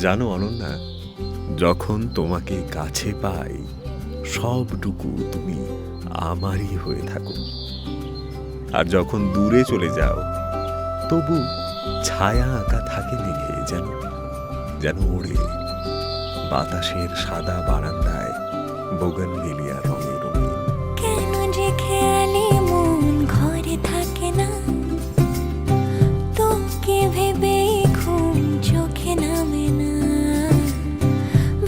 জানো অনন্যা, যখন তোমাকে কাছে পাই সবটুকু তুমি আমারই হয়ে থাকো, আর যখন দূরে চলে যাও তবু ছায়া আঁকা থাকে মেঘে, যেন যেন ওড়ে বাতাসের সাদা বারান্দায় বোগানভেলিয়া রঙে রঙে। কেন যে খেয়ালি মন ঘরে থাকে না, তোকে ভেবে ঘুম চোখে নামে না।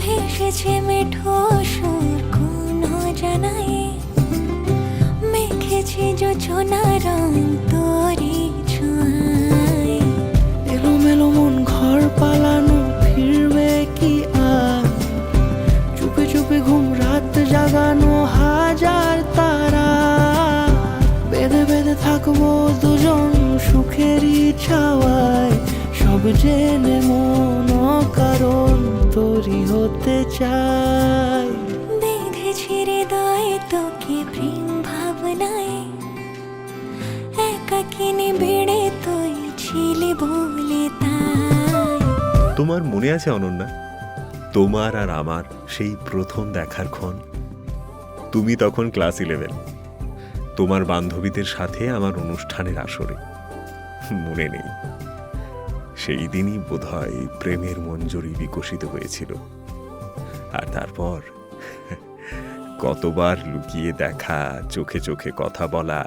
ভেসেছে মেঠো সুর কোন জানাই, মেখেছি যোছনা রং তোরি ছোঁয়ায়। এলোমেলো মন ঘর পালানো ফিরবে কি আর, চুপে চুপে ঘুম রাত জাগানো হাজার তারা। বেঁধে বেঁধে থাকবো দুজন সুখেরই ছাওয়ায়, সব জেনে মন কারণ তোরই হতে চাই। বেঁধেছি হৃদয় তোকে প্রেম ভাবনায়, একাকিনী বেড়ে তুই ছিলি বলে তাই। তোমার মনে আছে অনন্যা, তোমার আর আমার সেই প্রথম দেখার ক্ষণ? তুমি তখন ক্লাস 11, তোমার বান্ধবীদের সাথে আমার অনুষ্ঠানের আসরে। মনে নেই? সেই দিনই বোধহয় প্রেমের মঞ্জরি বিকশিত হয়েছিল। আর তারপর কতবার লুকিয়ে দেখা, চোখে চোখে কথা বলা।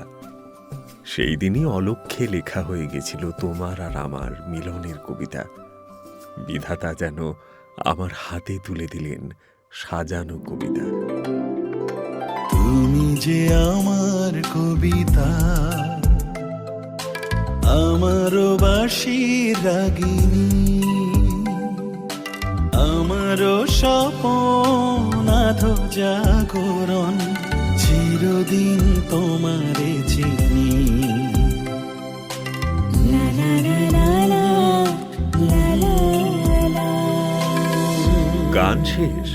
সেই দিনই অলক্ষ্যে লেখা হয়ে গেছিল তোমার আর আমার মিলনের কবিতা। বিধাতা যেন আমার হাতে তুলে দিলেন সাজানো কবিতা। তুমি যে আমার কবিতা, আমারও বাঁশির রাগিনী, আমারও স্বপন আধো জাগরণ, চিরদিন তোমারে চিনি। লা লা লা লা লা, লা লা লা। গান শেষ,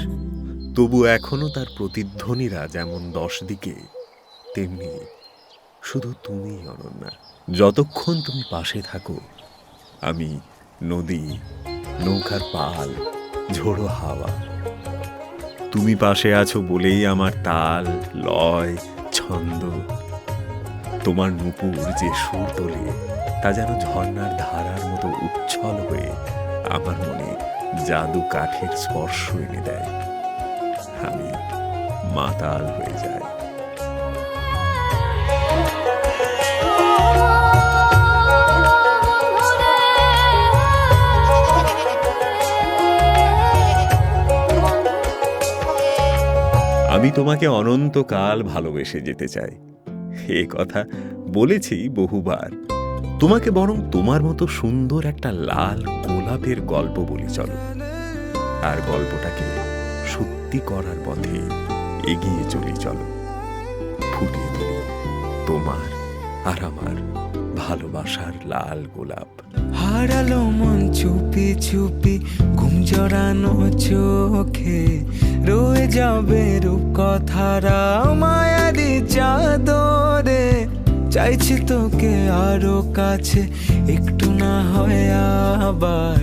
তবু এখনো তার প্রতিধ্বনিরা যেমন 10 দিকে, তেমনি শুধু তুমি অনন্যা। যতক্ষণ তুমি পাশে থাকো আমি নদী, নৌকার পাল, ঝোড়ো হাওয়া। তুমি পাশে আছো বলেই আমার তাল, লয়, ছন্দ। তোমার নুপুর যে সুর তোলে তা যেন ঝর্ণার ধারার মতো উচ্ছল হয়ে আমার মনে জাদু কাঠের স্পর্শ এনে দেয়। আমি মাতাল হয়ে যাই। আমি তোমাকে অনন্তকাল ভালোবেসে যেতে চাই, এ কথা বলেছি বহুবার। তোমাকে বরং তোমার মতো সুন্দর একটা লাল গোলাপের গল্প বলি চলো, আর গল্পটাকে সত্যি করার পথে এগিয়ে চলি চলো। ফুটিয়ে তুলি তোমার আর আমার ভালোবাসার লাল গোলাপ। হারালো মন চুপি চুপি, ঘুম জড়ানো চোখে রয়ে যাবে রূপ কথারা মায়ারি চাদরে। চাইছি তোকে আরো কাছে, একটু না হয় আবার।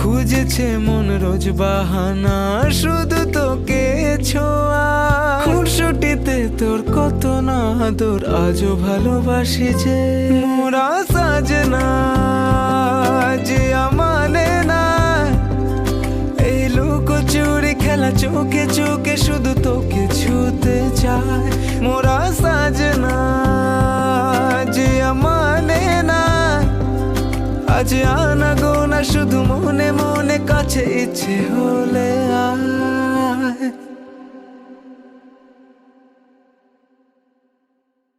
খুঁজেছে মন রোজ বাহানা, শুধু তোকে ছোঁয়া। খুনসুটিতে তোর কত না তোর, আজও ভালোবাসি যে মোরা সাজনা যে আমানে না। এই লুকোচুরি খেলা চোখে চোখে, শুধু তোকে ছুতে চায় মোরা সাজনা যে আমানে না। আজ আনা গোনা শুধু মনে মনে, কাছে ইচ্ছে হলে